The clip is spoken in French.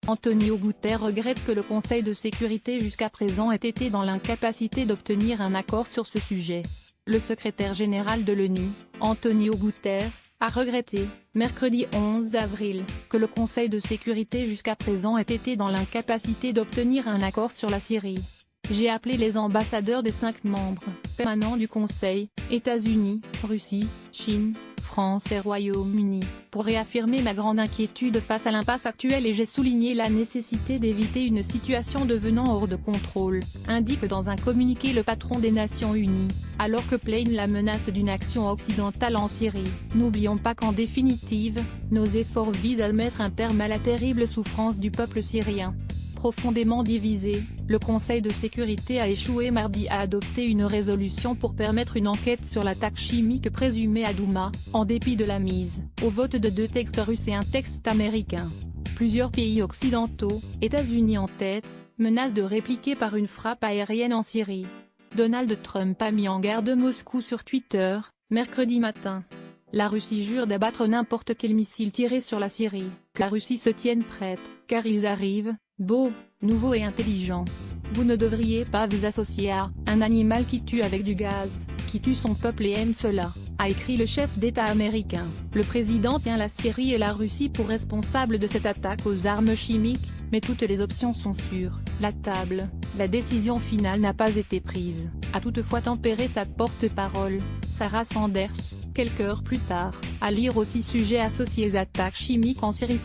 Antonio Guterres regrette que le Conseil de sécurité jusqu'à présent ait été dans l'incapacité d'obtenir un accord sur ce sujet. Le secrétaire général de l'ONU, Antonio Guterres, a regretté, mercredi 11 avril, que le Conseil de sécurité jusqu'à présent ait été dans l'incapacité d'obtenir un accord sur la Syrie. J'ai appelé les ambassadeurs des 5 membres permanents du Conseil, États-Unis, Russie, Chine, France et Royaume-Uni, pour réaffirmer ma grande inquiétude face à l'impasse actuelle et j'ai souligné la nécessité d'éviter une situation devenant hors de contrôle, indique dans un communiqué le patron des Nations Unies, alors que plane la menace d'une action occidentale en Syrie. N'oublions pas qu'en définitive, nos efforts visent à mettre un terme à la terrible souffrance du peuple syrien. Profondément divisé, le Conseil de sécurité a échoué mardi à adopter une résolution pour permettre une enquête sur l'attaque chimique présumée à Douma, en dépit de la mise au vote de 2 textes russes et un texte américain. Plusieurs pays occidentaux, États-Unis en tête, menacent de répliquer par une frappe aérienne en Syrie. Donald Trump a mis en garde Moscou sur Twitter, mercredi matin. La Russie jure d'abattre n'importe quel missile tiré sur la Syrie. Que la Russie se tienne prête, car ils arrivent, beaux, nouveaux et intelligents. Vous ne devriez pas vous associer à un animal qui tue avec du gaz, qui tue son peuple et aime cela, a écrit le chef d'État américain. Le président tient la Syrie et la Russie pour responsables de cette attaque aux armes chimiques, mais toutes les options sont sur la table. La décision finale n'a pas été prise, a toutefois tempéré sa porte-parole, Sarah Sanders, quelques heures plus tard, à lire aussi sujet associé aux attaques chimiques en Syrie.